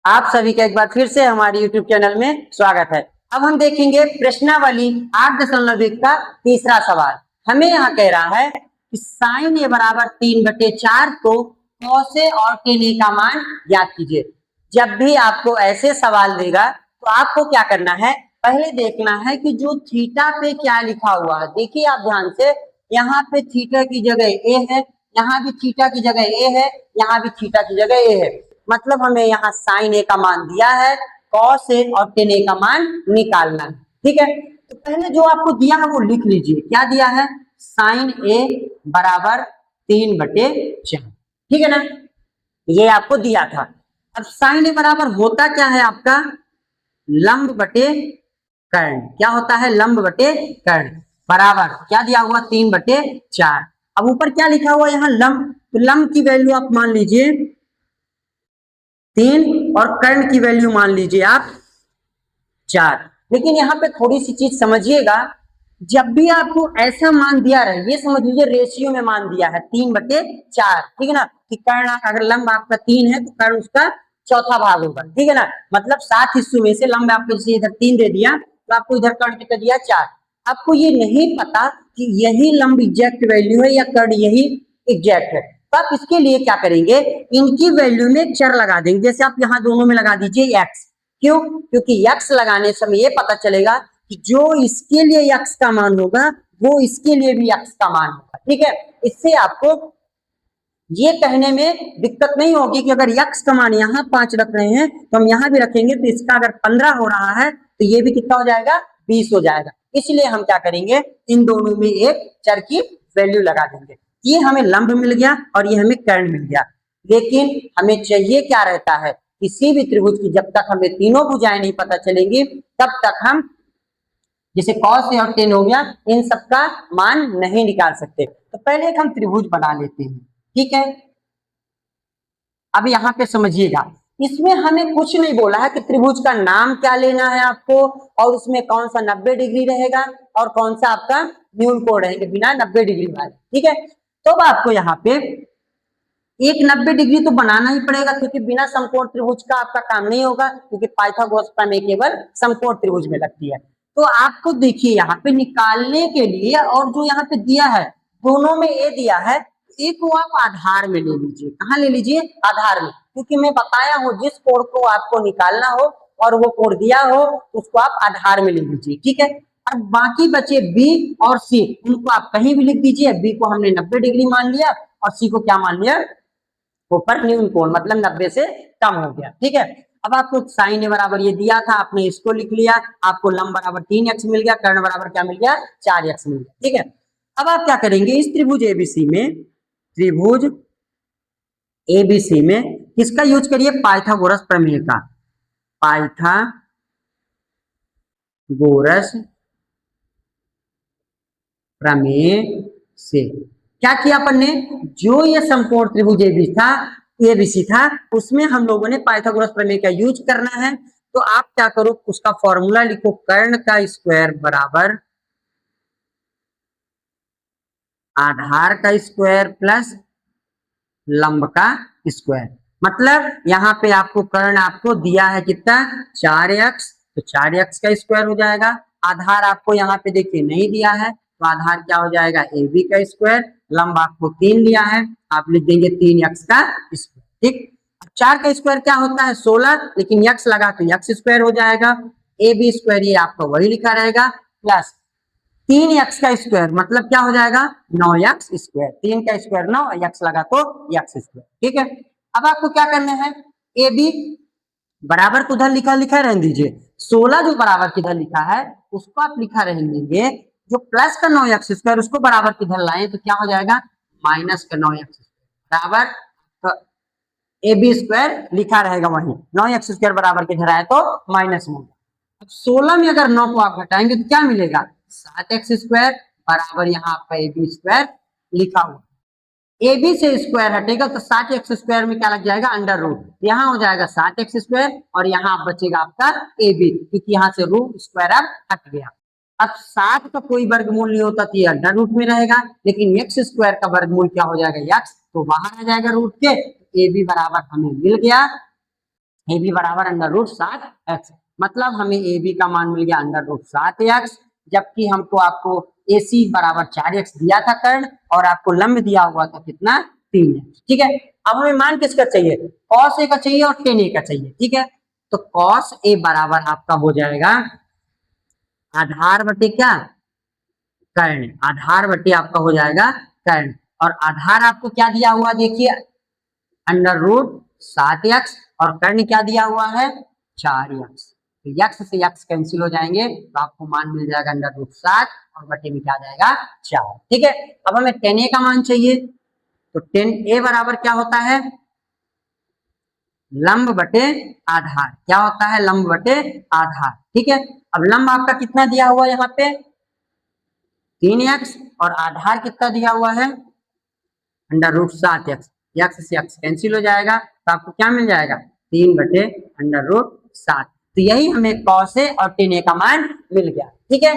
आप सभी का एक बार फिर से हमारे YouTube चैनल में स्वागत है। अब हम देखेंगे प्रश्नावली 8.1 का तीसरा सवाल। हमें यहाँ कह रहा है कि साइन ए बराबर 3/4 को cos ए और tan ए का मान ज्ञात कीजिए। जब भी आपको ऐसे सवाल देगा तो आपको क्या करना है, पहले देखना है कि जो थीटा पे क्या लिखा हुआ है। देखिए आप ध्यान से, यहाँ पे थीटा की जगह ए है, यहाँ भी थीटा की जगह ए है, यहाँ भी थीटा की जगह ए है। मतलब हमें यहाँ साइन ए का मान दिया है, कॉस ए और टेन ए का मान निकालना है। ठीक है, तो पहले जो आपको दिया है वो लिख लीजिए। क्या दिया है? साइन ए बराबर 3/4। ठीक है ना, ये आपको दिया था। अब साइन ए बराबर होता क्या है आपका? लंब बटे कर्ण। क्या होता है? लंब बटे कर्ण। बराबर क्या दिया हुआ? 3/4। अब ऊपर क्या लिखा हुआ यहाँ? लंब। तो लंब की वैल्यू आप मान लीजिए 3 और कर्ण की वैल्यू मान लीजिए आप 4। लेकिन यहाँ पे थोड़ी सी चीज समझिएगा, जब भी आपको ऐसा मान दिया रहे, ये समझ लीजिए रेशियो में मान दिया है 3/4। ठीक है ना, कि कर्ण अगर लंब आपका 3 है तो कर्ण उसका चौथा भाग होगा। ठीक है ना, मतलब 7 हिस्सों में से लंब आपको जैसे इधर 3 दे दिया तो आपको इधर कर्ण कितना दिया? 4। आपको ये नहीं पता कि यही लंब एग्जैक्ट वैल्यू है या कर्ण यही एग्जैक्ट है, तो आप इसके लिए क्या करेंगे, इनकी वैल्यू में चर लगा देंगे। जैसे आप यहाँ दोनों में लगा दीजिए एक्स। क्यों? क्योंकि एक्स लगाने से हमें ये पता चलेगा कि जो इसके लिए एक्स का मान होगा वो इसके लिए भी एक्स का मान होगा। ठीक है, इससे आपको ये कहने में दिक्कत नहीं होगी कि अगर यक्स का मान यहाँ 5 रख रहे हैं तो हम यहाँ भी रखेंगे, तो इसका अगर 15 हो रहा है तो ये भी कितना हो जाएगा? 20 हो जाएगा। इसलिए हम क्या करेंगे, इन दोनों में एक चर की वैल्यू लगा देंगे। ये हमें लंब मिल गया और ये हमें कर्ण मिल गया। लेकिन हमें चाहिए क्या रहता है, किसी भी त्रिभुज की जब तक हमें तीनों भुजाएं नहीं पता चलेंगी तब तक हम जैसे cos ए और tan हो गया, इन सबका मान नहीं निकाल सकते। तो पहले एक हम त्रिभुज बना लेते हैं। ठीक है, अब यहाँ पे समझिएगा, इसमें हमें कुछ नहीं बोला है कि त्रिभुज का नाम क्या लेना है आपको, और उसमें कौन सा 90 डिग्री रहेगा और कौन सा आपका न्यून कोण रहेंगे बिना 90 डिग्री वाले। ठीक है, तो अब आपको यहाँ पे एक 90 डिग्री तो बनाना ही पड़ेगा, क्योंकि बिना समकोण त्रिभुज का आपका काम नहीं होगा, क्योंकि पाइथागोरस प्रमेय केवल समकोण त्रिभुज में लगती है। तो आपको देखिए यहाँ पे निकालने के लिए, और जो यहाँ पे दिया है दोनों में ए दिया है, एक को आप आधार में ले लीजिए। कहाँ ले लीजिए? आधार में, क्योंकि मैं बताया हूँ जिस कोण को आपको निकालना हो और वो कोण दिया हो उसको आप आधार में ले लीजिए। ठीक है, अब बाकी बचे बी और सी, उनको आप कहीं भी लिख दीजिए। बी को हमने 90 डिग्री मान लिया और सी को क्या मान लिया? ऊपर न्यून कोण, मतलब 90 से कम हो गया। ठीक है, अब आपको साइन ए बराबर ये दिया था, आपने इसको लिख लिया। आपको लंब बराबर 3x मिल गया, कर्ण बराबर क्या मिल गया? 4x मिल गया। ठीक है, अब आप क्या करेंगे, इस त्रिभुज एबीसी में, त्रिभुज एबीसी में किसका यूज करिए? पाइथागोरस प्रमेय का। पाइथागोरस प्रमेय से क्या किया अपन ने, जो ये समकोण त्रिभुज एबीसी था उसमें हम लोगों ने पाइथागोरस प्रमेय का यूज करना है। तो आप क्या करो, उसका फॉर्मूला लिखो, कर्ण का स्क्वायर बराबर आधार का स्क्वायर प्लस लंब का स्क्वायर। मतलब यहाँ पे आपको कर्ण आपको दिया है कितना? 4x, तो 4x का स्क्वायर हो जाएगा। आधार आपको यहाँ पे देखिए नहीं दिया है, तो आधार क्या हो जाएगा? ab का स्क्वायर। लंब आपको 3 लिया है, आप लिख देंगे 3x का स्क्वायर। ठीक, 4 का स्क्वायर क्या होता है? 16, लेकिन x लगा तो x स्क्वायर हो जाएगा। ab स्क्वायर ये आपका वही लिखा रहेगा, प्लस 3x का स्क्वायर, मतलब क्या हो जाएगा? 9x square. 3 का स्क्वायर 9, x लगा तो x स्क्वायर। ठीक है, अब आपको क्या करना है, ए बी बराबर को उधर लिखा रहने दीजिए। 16 जो बराबर किधर लिखा है उसको आप लिखा रहने देंगे, जो प्लस का 9x स्क्वायर उसको बराबर किधर लाए तो क्या हो जाएगा? माइनस का 9x बराबर, तो ए बी स्क्वायर लिखा रहेगा वहीं, 9x स्क्वायर बराबर किधर आए तो माइनस में। अब 16 में अगर 9 को आप घटाएंगे तो क्या मिलेगा? 7x स्क्वायर बराबर यहाँ आपका ए बी स्क्वायर लिखा हुआ। ए बी से स्क्वायर हटेगा तो 7x स्क्वायर में क्या लग जाएगा? Under root. यहाँ हो जाएगा 7x स्क्वायर और यहाँ बचेगा आपका ए बी, क्योंकि यहाँ से रूट स्क्वायर अब हट गया। अब 7 का कोई वर्गमूल नहीं होता तो ये अंडर रूट में रहेगा, लेकिन x स्क्वायर का वर्गमूल क्या हो जाएगा? x, तो बाहर आ जाएगा रूट के। ए बी बराबर हमें मिल गया ए बी बराबर अंडर रूट 7x, मतलब हमें ए बी का मान मिल गया अंडर रूट 7x, जबकि हमको आपको ए सी बराबर 4x दिया था कर्ण, और आपको लंब दिया हुआ था कितना 3x। ठीक है, अब हमें मान किसका चाहिए, कॉस ए का चाहिए और टेन ए का चाहिए। ठीक है, तो कॉस ए बराबर आपका हो जाएगा आधार बटे क्या, कर्ण, आधार बटे आपका हो जाएगा कर्ण, और आधार आपको क्या दिया हुआ देखिए अंडर रूट 7x, और कर्ण क्या दिया हुआ है 4x, तो x से x कैंसिल हो जाएंगे, तो आपको मान मिल जाएगा अंडर रूट 7 और बटे में क्या आ जाएगा 4। ठीक है, अब हमें 10a का मान चाहिए, तो 10a बराबर क्या होता है लंब बटे आधार, क्या होता है लंब बटे आधार। ठीक है, अब लंब आपका कितना दिया हुआ है यहाँ पे 3x, और आधार कितना दिया हुआ है अंडर रूट 7x, x से x कैंसिल हो जाएगा, तो आपको क्या मिल जाएगा 3 बटे अंडर रूट 7। तो यही हमें कॉस ए और टेन ए का मान मिल गया। ठीक है,